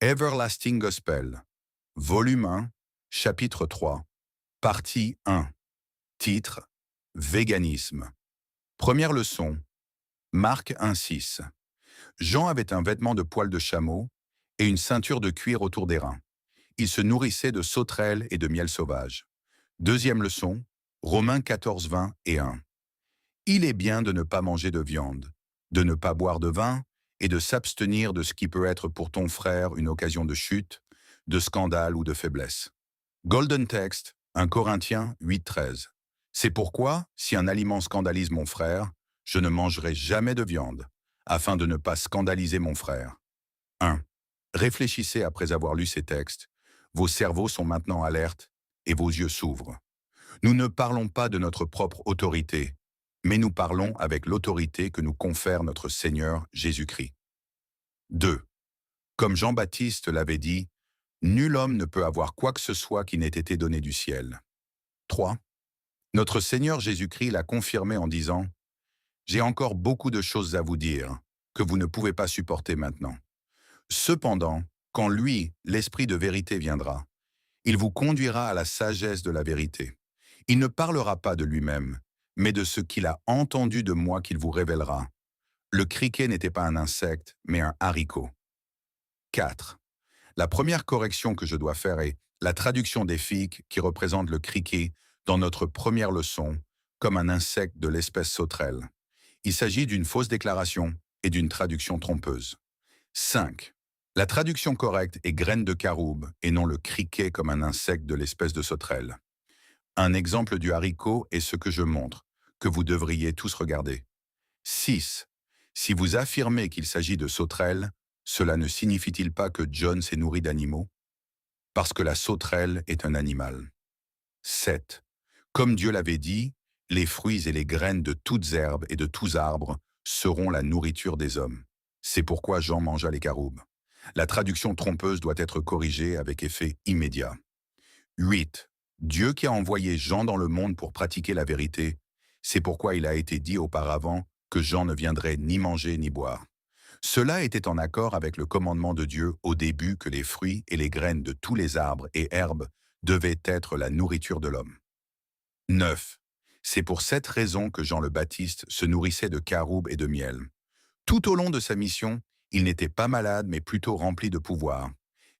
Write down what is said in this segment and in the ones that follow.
Everlasting Gospel, volume 1, chapitre 3, partie 1, titre Véganisme. Première leçon, Marc 1,6. Jean avait un vêtement de poil de chameau et une ceinture de cuir autour des reins. Il se nourrissait de sauterelles et de miel sauvage. Deuxième leçon, Romains 14, 20 et 1. Il est bien de ne pas manger de viande, de ne pas boire de vin et de s'abstenir de ce qui peut être pour ton frère une occasion de chute, de scandale ou de faiblesse. Golden Text, 1 Corinthiens 8, 13. C'est pourquoi, si un aliment scandalise mon frère, je ne mangerai jamais de viande, afin de ne pas scandaliser mon frère. 1. Réfléchissez après avoir lu ces textes. Vos cerveaux sont maintenant alertes et vos yeux s'ouvrent. Nous ne parlons pas de notre propre autorité, mais nous parlons avec l'autorité que nous confère notre Seigneur Jésus-Christ. 2. Comme Jean-Baptiste l'avait dit, nul homme ne peut avoir quoi que ce soit qui n'ait été donné du ciel. 3. Notre Seigneur Jésus-Christ l'a confirmé en disant « J'ai encore beaucoup de choses à vous dire, que vous ne pouvez pas supporter maintenant. Cependant, quand lui, l'Esprit de vérité viendra, il vous conduira à la sagesse de la vérité. Il ne parlera pas de lui-même, mais de ce qu'il a entendu de moi qu'il vous révélera. Le criquet n'était pas un insecte, mais un haricot. 4. La première correction que je dois faire est la traduction des fiques qui représente le criquet dans notre première leçon comme un insecte de l'espèce sauterelle. Il s'agit d'une fausse déclaration et d'une traduction trompeuse. 5. La traduction correcte est graine de caroube et non le criquet comme un insecte de l'espèce de sauterelle. Un exemple du haricot est ce que je montre, que vous devriez tous regarder. 6. Si vous affirmez qu'il s'agit de sauterelles, cela ne signifie-t-il pas que John s'est nourri d'animaux? Parce que la sauterelle est un animal. 7. Comme Dieu l'avait dit, les fruits et les graines de toutes herbes et de tous arbres seront la nourriture des hommes. C'est pourquoi Jean mangea les caroubes. La traduction trompeuse doit être corrigée avec effet immédiat. 8. Dieu qui a envoyé Jean dans le monde pour pratiquer la vérité, c'est pourquoi il a été dit auparavant que Jean ne viendrait ni manger ni boire. Cela était en accord avec le commandement de Dieu au début que les fruits et les graines de tous les arbres et herbes devaient être la nourriture de l'homme. 9. C'est pour cette raison que Jean le Baptiste se nourrissait de caroubes et de miel. Tout au long de sa mission, il n'était pas malade mais plutôt rempli de pouvoir.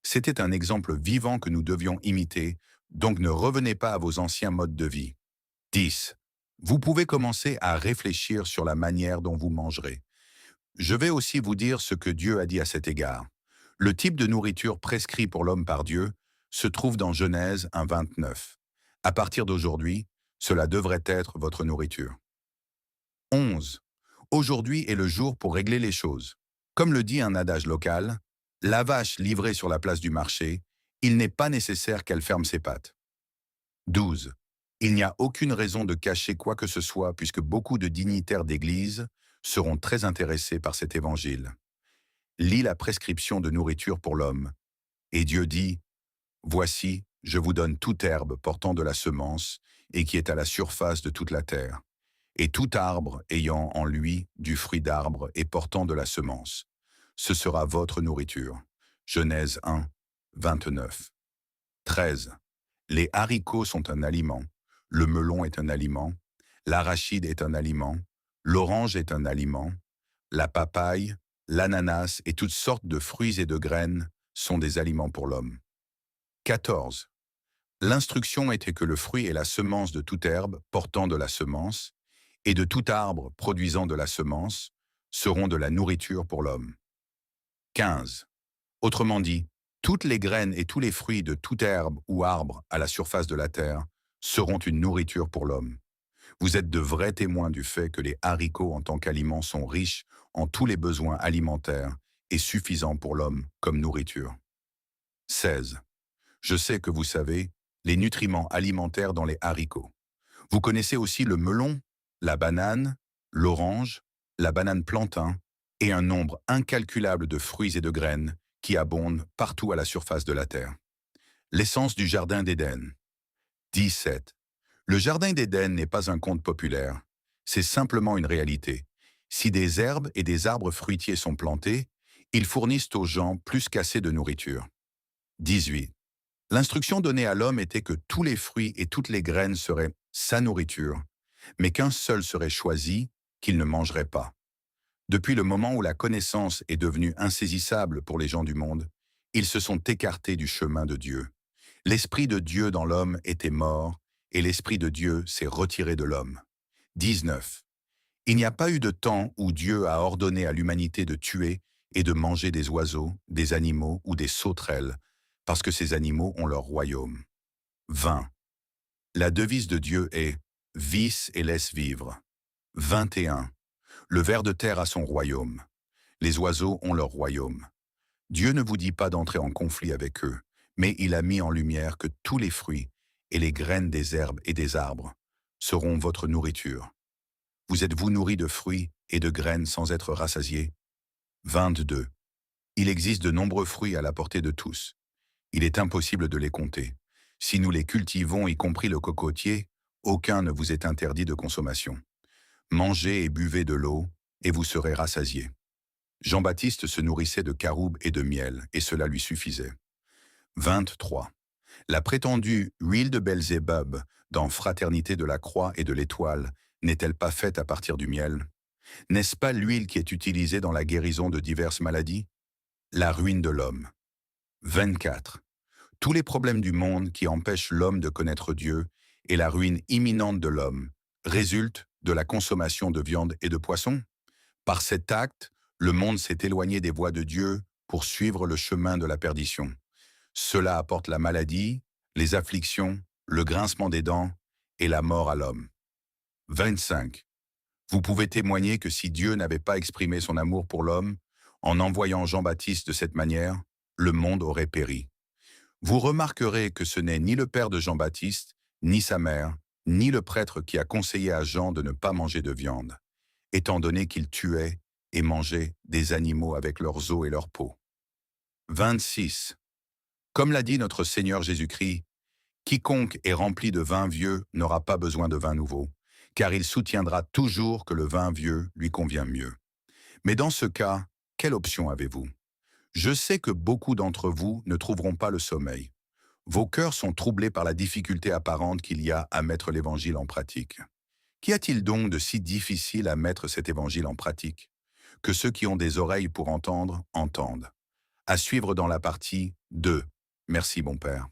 C'était un exemple vivant que nous devions imiter, donc ne revenez pas à vos anciens modes de vie. 10. Vous pouvez commencer à réfléchir sur la manière dont vous mangerez. Je vais aussi vous dire ce que Dieu a dit à cet égard. Le type de nourriture prescrit pour l'homme par Dieu se trouve dans Genèse 1,29. À partir d'aujourd'hui, cela devrait être votre nourriture. 11. Aujourd'hui est le jour pour régler les choses. Comme le dit un adage local, la vache livrée sur la place du marché, il n'est pas nécessaire qu'elle ferme ses pattes. 12. Il n'y a aucune raison de cacher quoi que ce soit puisque beaucoup de dignitaires d'Église seront très intéressés par cet évangile. Lis la prescription de nourriture pour l'homme. Et Dieu dit, « Voici, je vous donne toute herbe portant de la semence et qui est à la surface de toute la terre, et tout arbre ayant en lui du fruit d'arbre et portant de la semence. Ce sera votre nourriture. » Genèse 1, 29. 13. Les haricots sont un aliment, le melon est un aliment, l'arachide est un aliment, l'orange est un aliment, la papaye, l'ananas et toutes sortes de fruits et de graines sont des aliments pour l'homme. 14. L'instruction était que le fruit et la semence de toute herbe portant de la semence et de tout arbre produisant de la semence seront de la nourriture pour l'homme. 15. Autrement dit, toutes les graines et tous les fruits de toute herbe ou arbre à la surface de la terre seront une nourriture pour l'homme. Vous êtes de vrais témoins du fait que les haricots en tant qu'aliments sont riches en tous les besoins alimentaires et suffisants pour l'homme comme nourriture. 16. Je sais que vous savez les nutriments alimentaires dans les haricots. Vous connaissez aussi le melon, la banane, l'orange, la banane plantain et un nombre incalculable de fruits et de graines qui abondent partout à la surface de la terre. L'essence du jardin d'Éden. 17. Le jardin d'Éden n'est pas un conte populaire, c'est simplement une réalité. Si des herbes et des arbres fruitiers sont plantés, Ils fournissent aux gens plus qu'assez de nourriture. 18. L'instruction donnée à l'homme était que tous les fruits et toutes les graines seraient sa nourriture, mais qu'un seul serait choisi, qu'il ne mangerait pas. Depuis le moment où la connaissance est devenue insaisissable pour les gens du monde, ils se sont écartés du chemin de Dieu. L'Esprit de Dieu dans l'homme était mort, et l'Esprit de Dieu s'est retiré de l'homme. 19. Il n'y a pas eu de temps où Dieu a ordonné à l'humanité de tuer et de manger des oiseaux, des animaux ou des sauterelles, parce que ces animaux ont leur royaume. 20. La devise de Dieu est « Vis et laisse vivre ». 21. Le ver de terre a son royaume. Les oiseaux ont leur royaume. Dieu ne vous dit pas d'entrer en conflit avec eux, mais il a mis en lumière que tous les fruits et les graines des herbes et des arbres seront votre nourriture. Vous êtes-vous nourris de fruits et de graines sans être rassasiés? 22. Il existe de nombreux fruits à la portée de tous. Il est impossible de les compter. Si nous les cultivons, y compris le cocotier, aucun ne vous est interdit de consommation. Mangez et buvez de l'eau, et vous serez rassasiés. Jean-Baptiste se nourrissait de caroubes et de miel, et cela lui suffisait. 23. La prétendue huile de Belzébub dans Fraternité de la Croix et de l'Étoile n'est-elle pas faite à partir du miel? N'est-ce pas l'huile qui est utilisée dans la guérison de diverses maladies? La ruine de l'homme. 24. Tous les problèmes du monde qui empêchent l'homme de connaître Dieu et la ruine imminente de l'homme résultent de la consommation de viande et de poisson. Par cet acte, le monde s'est éloigné des voies de Dieu pour suivre le chemin de la perdition. Cela apporte la maladie, les afflictions, le grincement des dents et la mort à l'homme. 25. Vous pouvez témoigner que si Dieu n'avait pas exprimé son amour pour l'homme, en envoyant Jean-Baptiste de cette manière, le monde aurait péri. Vous remarquerez que ce n'est ni le père de Jean-Baptiste, ni sa mère, ni le prêtre qui a conseillé à Jean de ne pas manger de viande, étant donné qu'il tuait et mangeait des animaux avec leurs os et leurs peaux. 26. Comme l'a dit notre Seigneur Jésus-Christ, quiconque est rempli de vin vieux n'aura pas besoin de vin nouveau, car il soutiendra toujours que le vin vieux lui convient mieux. Mais dans ce cas, quelle option avez-vous? Je sais que beaucoup d'entre vous ne trouveront pas le sommeil. Vos cœurs sont troublés par la difficulté apparente qu'il y a à mettre l'Évangile en pratique. Qu'y a-t-il donc de si difficile à mettre cet Évangile en pratique? Que ceux qui ont des oreilles pour entendre, entendent. À suivre dans la partie 2. Merci, bon Père.